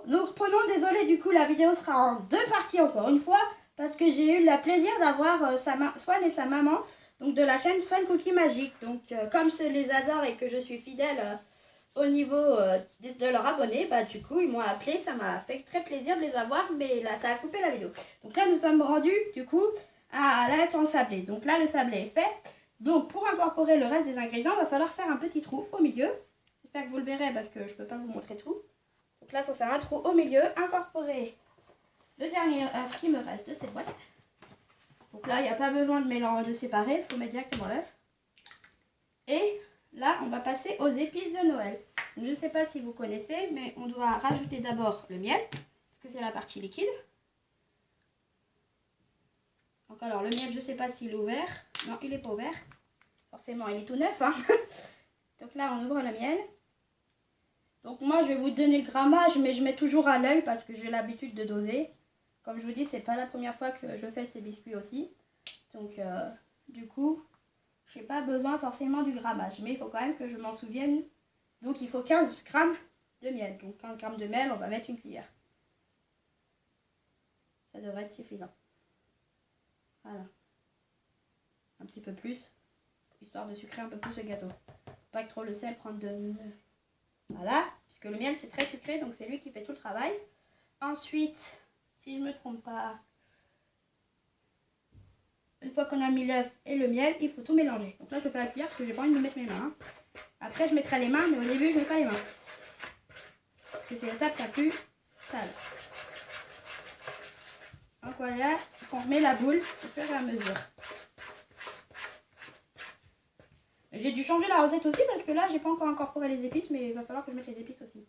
nous reprenons. Désolé, du coup, la vidéo sera en 2 parties encore une fois. Parce que j'ai eu le plaisir d'avoir Swan et sa maman. Donc de la chaîne Swan Cookie Magique. Donc comme je les adore et que je suis fidèle au niveau de leurs abonnés, bah du coup ils m'ont appelé. Ça m'a fait très plaisir de les avoir. Mais là, ça a coupé la vidéo. Donc là, nous sommes rendus du coup à la lettre en sablé. Donc là, le sablé est fait. Donc pour incorporer le reste des ingrédients, il va falloir faire un petit trou au milieu. J'espère que vous le verrez parce que je ne peux pas vous montrer tout. Donc là, il faut faire un trou au milieu, incorporer le dernier œuf qui me reste de cette boîte. Donc là, il n'y a pas besoin de mélanger, de séparer, il faut mettre directement l'œuf. Et là, on va passer aux épices de Noël. Donc, je ne sais pas si vous connaissez, mais on doit rajouter d'abord le miel, parce que c'est la partie liquide. Donc alors, le miel, je ne sais pas s'il est ouvert. Non, il n'est pas ouvert. Forcément, il est tout neuf. Hein. Donc là, on ouvre le miel. Donc moi, je vais vous donner le grammage, mais je mets toujours à l'œil parce que j'ai l'habitude de doser. Comme je vous dis, c'est pas la première fois que je fais ces biscuits aussi. Donc, du coup, je n'ai pas besoin forcément du grammage. Mais il faut quand même que je m'en souvienne. Donc, il faut 15 grammes de miel. Donc, 15 grammes de miel, on va mettre une cuillère. Ça devrait être suffisant. Voilà. Un petit peu plus, histoire de sucrer un peu plus le gâteau. Pas que trop le sel prenne de... Voilà, puisque le miel c'est très sucré, donc c'est lui qui fait tout le travail. Ensuite, si je ne me trompe pas, une fois qu'on a mis l'œuf et le miel, il faut tout mélanger. Donc là, je le fais à la cuillère parce que j'ai pas envie de me mettre mes mains. Après, je mettrai les mains, mais au début, je ne mets pas les mains. Parce que c'est l'étape la plus sale. Donc voilà, on remet la boule au fur et à mesure. J'ai dû changer la recette aussi parce que là, j'ai pas encore incorporé les épices, mais il va falloir que je mette les épices aussi.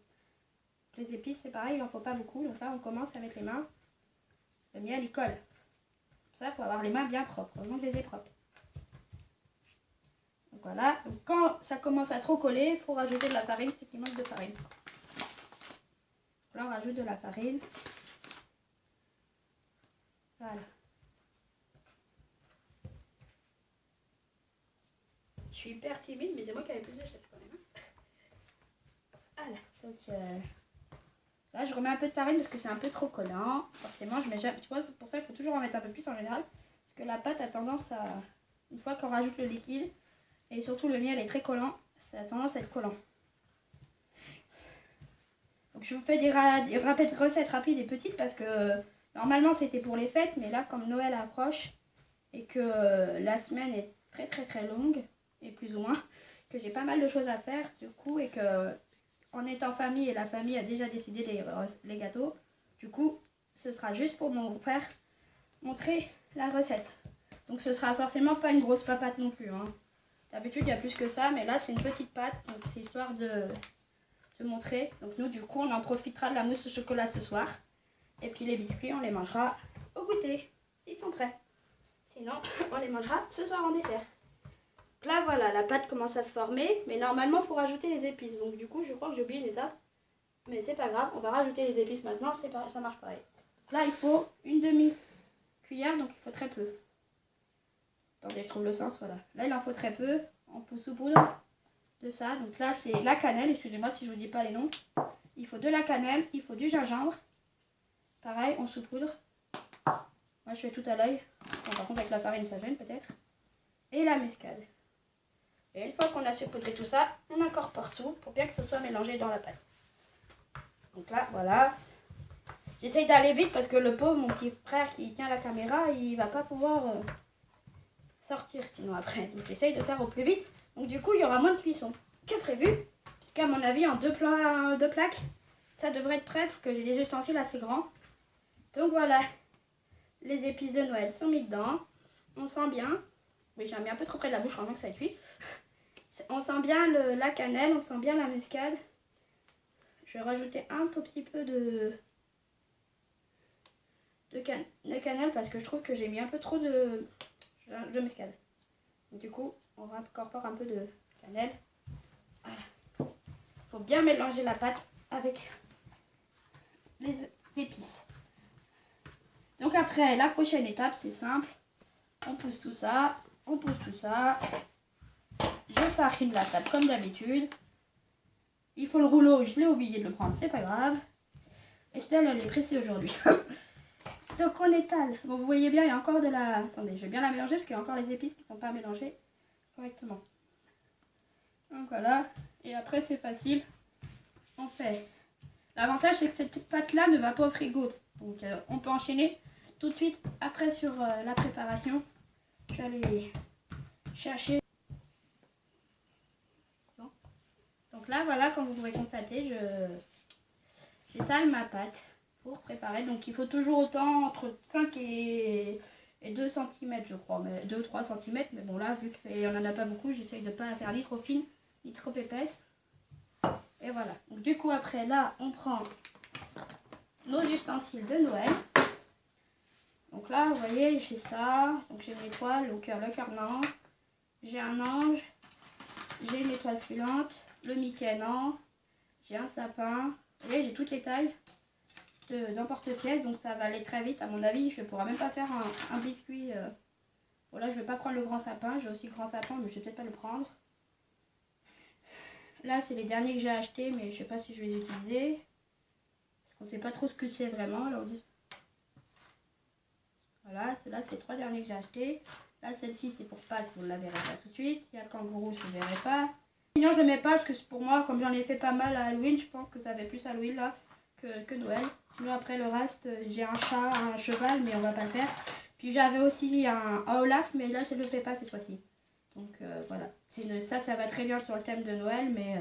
Les épices, c'est pareil, il n'en faut pas beaucoup. Donc là, on commence à mettre les mains. Le miel, il colle. Pour ça, il faut avoir les mains bien propres. Heureusement que je les ai propres. Donc voilà. Donc quand ça commence à trop coller, il faut rajouter de la farine. C'est qu'il manque de farine. Donc là, on rajoute de la farine. Voilà. Je suis hyper timide, mais c'est moi qui avais plus de chef quand même. Voilà. Donc là, je remets un peu de farine parce que c'est un peu trop collant. Forcément, je mets jamais. Tu vois, c'est pour ça qu'il faut toujours en mettre un peu plus en général. Parce que la pâte a tendance à... Une fois qu'on rajoute le liquide, et surtout le miel est très collant, ça a tendance à être collant. Donc je vous fais des recettes rapides et petites parce que normalement c'était pour les fêtes. Mais là, comme Noël approche et que la semaine est très très très longue, et plus ou moins, que j'ai pas mal de choses à faire du coup, et que en étant famille et la famille a déjà décidé les gâteaux, du coup ce sera juste pour mon frère montrer la recette. Donc ce sera forcément pas une grosse pâte non plus. Hein. D'habitude il y a plus que ça, mais là c'est une petite pâte, donc c'est histoire de montrer. Donc nous du coup on en profitera de la mousse au chocolat ce soir. Et puis les biscuits on les mangera au goûter, s'ils sont prêts. Sinon on les mangera ce soir en dessert. Là voilà, la pâte commence à se former, mais normalement il faut rajouter les épices. Donc du coup je crois que j'ai oublié une étape, mais c'est pas grave, on va rajouter les épices maintenant, ça marche pareil. Donc là il faut une demi-cuillère, donc il faut très peu. Attendez, je trouve le sens, voilà. Là il en faut très peu, on peut saupoudre de ça. Donc là c'est la cannelle, excusez-moi si je vous dis pas les noms. Il faut de la cannelle, il faut du gingembre. Pareil, on saupoudre. Moi je fais tout à l'œil. Bon, par contre avec la farine ça gêne peut-être. Et la muscade. Et une fois qu'on a saupoudré tout ça, on incorpore tout pour bien que ce soit mélangé dans la pâte. Donc là, voilà. J'essaye d'aller vite parce que le pauvre, mon petit frère qui tient la caméra, il va pas pouvoir sortir sinon après. Donc j'essaye de faire au plus vite. Donc du coup, il y aura moins de cuisson que prévu. Puisqu'à mon avis, en deux plaques, ça devrait être prêt parce que j'ai des ustensiles assez grands. Donc voilà. Les épices de Noël sont mis dedans. On sent bien. Oui, j'ai mis un peu trop près de la bouche, vraiment que ça a cuit. On sent bien la cannelle, on sent bien la muscade. Je vais rajouter un tout petit peu de cannelle parce que je trouve que j'ai mis un peu trop de muscade. Donc, du coup, on incorpore un peu de cannelle. Voilà. Il faut bien mélanger la pâte avec les épices. Donc après, la prochaine étape, c'est simple. On pousse tout ça. On pousse tout ça. Je farine la table comme d'habitude. Il faut le rouleau, je l'ai oublié de le prendre, c'est pas grave. Estelle, elle est pressée aujourd'hui. Donc on étale. Bon, vous voyez bien, il y a encore de la... Attendez, je vais bien la mélanger parce qu'il y a encore les épices qui ne sont pas mélangées correctement. Donc voilà. Et après, c'est facile. On fait. L'avantage, c'est que cette pâte-là ne va pas au frigo. Donc on peut enchaîner tout de suite après sur la préparation. Je vais aller chercher. Bon. Donc là, voilà, comme vous pouvez constater, j'étale ma pâte pour préparer. Donc il faut toujours autant, entre 5 et 2 cm, je crois, mais 2 ou 3 cm. Mais bon, là, vu qu'il n'y en a pas beaucoup, j'essaye de ne pas la faire ni trop fine, ni trop épaisse. Et voilà. Donc du coup, après, là, on prend nos ustensiles de Noël. Donc là, vous voyez, j'ai ça. Donc j'ai une étoile, le cœur non. J'ai un ange. J'ai une étoile filante. Le Mickey non. J'ai un sapin. Vous voyez, j'ai toutes les tailles d'emporte-pièce. Donc ça va aller très vite. À mon avis, je ne pourrai même pas faire un biscuit. Bon, là, je ne vais pas prendre le grand sapin. J'ai aussi le grand sapin, mais je ne vais peut-être pas le prendre. Là, c'est les derniers que j'ai achetés, mais je ne sais pas si je vais les utiliser. Parce qu'on ne sait pas trop ce que c'est vraiment. Alors, voilà, ceux-là, c'est les 3 derniers que j'ai achetés. Là, celle-ci, c'est pour Pâques, vous ne la verrez pas tout de suite. Il y a le kangourou, je ne le verrai pas. Sinon, je ne le mets pas parce que pour moi, comme j'en ai fait pas mal à Halloween, je pense que ça fait plus Halloween là que Noël. Sinon, après le reste, j'ai un chat, un cheval, mais on va pas le faire. Puis j'avais aussi un Olaf, mais là, je ne le fais pas cette fois-ci. Donc voilà. Ça va très bien sur le thème de Noël, mais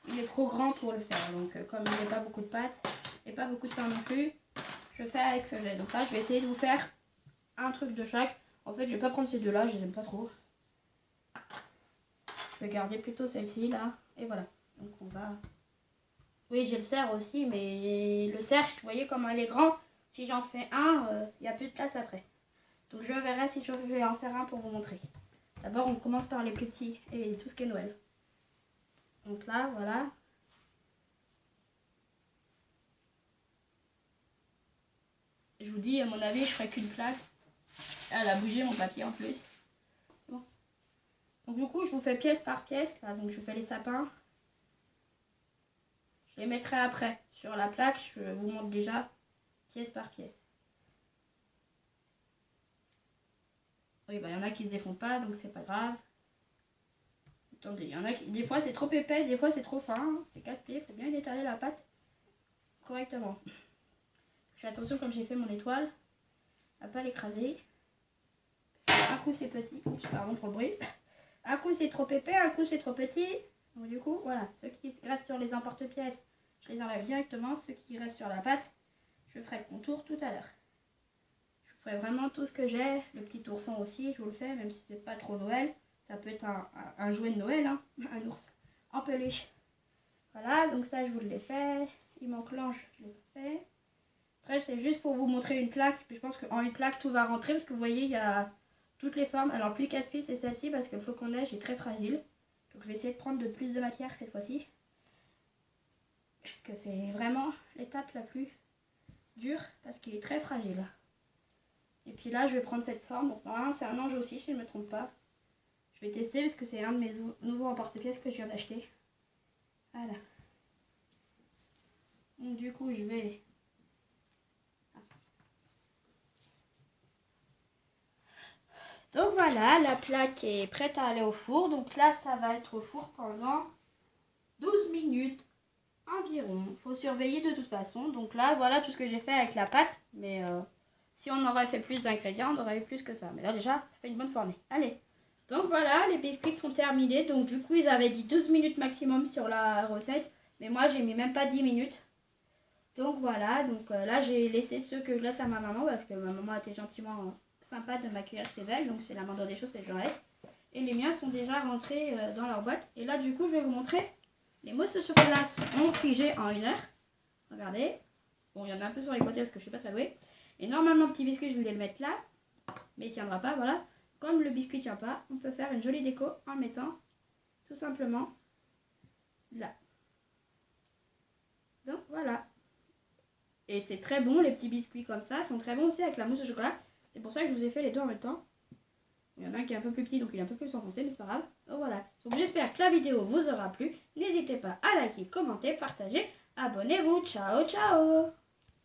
il est trop grand pour le faire. Donc comme il n'y a pas beaucoup de pâtes et pas beaucoup de pain non plus, je fais avec ce que j'ai. Donc là, je vais essayer de vous faire un truc de chaque. En fait, je vais pas prendre ces deux-là, je les aime pas trop. Je vais garder plutôt celle-ci, là. Et voilà. Donc on va... Oui, j'ai le cerf aussi, mais le cerf, vous voyez comme elle est grand. Si j'en fais un, il n'y a plus de place après. Donc je verrai si je vais en faire un pour vous montrer. D'abord, on commence par les plus petits et tout ce qui est Noël. Donc là, voilà. Je vous dis, à mon avis, je ferai qu'une plaque. Elle a bougé mon papier en plus. Bon. Donc du coup, je vous fais pièce par pièce. Là, donc je vous fais les sapins. Je les mettrai après. Sur la plaque, je vous montre déjà pièce par pièce. Oui, bah, y en a qui se défont pas, donc c'est pas grave. Attendez, il y en a qui... Des fois c'est trop épais, des fois c'est trop fin. C'est casse-pied, il faut bien étaler la pâte correctement. Je fais attention comme j'ai fait mon étoile à pas l'écraser. Un coup c'est petit, oups, pardon pour le bruit. Un coup c'est trop épais, un coup c'est trop petit. Donc du coup, voilà, ceux qui restent sur les emporte-pièces, je les enlève directement. Ceux qui restent sur la pâte, je ferai le contour tout à l'heure. Je ferai vraiment tout ce que j'ai. Le petit ourson aussi, je vous le fais, même si c'est pas trop Noël. Ça peut être un jouet de Noël, hein, un ours en peluche. Voilà, donc ça je vous l'ai fait. Il manque l'ange, je l'ai fait. Après c'est juste pour vous montrer une plaque. Puis je pense qu'en une plaque tout va rentrer parce que vous voyez il y a toutes les formes. Alors plus casse-pied c'est celle-ci parce que le flocon de neige est très fragile. Donc je vais essayer de prendre de plus de matière cette fois-ci. Parce que c'est vraiment l'étape la plus dure parce qu'il est très fragile. Et puis là je vais prendre cette forme. Donc normalement c'est un ange aussi si je ne me trompe pas. Je vais tester parce que c'est un de mes nouveaux emporte-pièces que je viens d'acheter. Voilà. Donc du coup je vais... Donc voilà, la plaque est prête à aller au four. Donc là ça va être au four pendant 12 minutes environ. Il faut surveiller de toute façon. Donc là voilà tout ce que j'ai fait avec la pâte. Mais si on aurait fait plus d'ingrédients, on aurait eu plus que ça. Mais là déjà ça fait une bonne fournée. Allez. Donc voilà, les biscuits sont terminés. Donc du coup, ils avaient dit 12 minutes maximum sur la recette. Mais moi, j'ai mis même pas 10 minutes. Donc voilà, donc là, j'ai laissé ceux que je laisse à ma maman. Parce que ma maman était gentiment sympa de m'accueillir chez elle. Donc c'est la moindre des choses, c'est que j'en laisse. Et les miens sont déjà rentrés dans leur boîte. Et là, du coup, je vais vous montrer. Les mousses au chocolat sont figées en 1 heure. Regardez. Bon, il y en a un peu sur les côtés parce que je suis pas très douée. Et normalement, petit biscuit, je voulais le mettre là. Mais il ne tiendra pas, voilà. Comme le biscuit ne tient pas, on peut faire une jolie déco en mettant tout simplement là. Donc voilà. Et c'est très bon, les petits biscuits comme ça sont très bons aussi avec la mousse au chocolat. C'est pour ça que je vous ai fait les deux en même temps. Il y en a un qui est un peu plus petit, donc il est un peu plus enfoncé, mais c'est pas grave. Donc voilà. Donc j'espère que la vidéo vous aura plu. N'hésitez pas à liker, commenter, partager. Abonnez-vous. Ciao, ciao!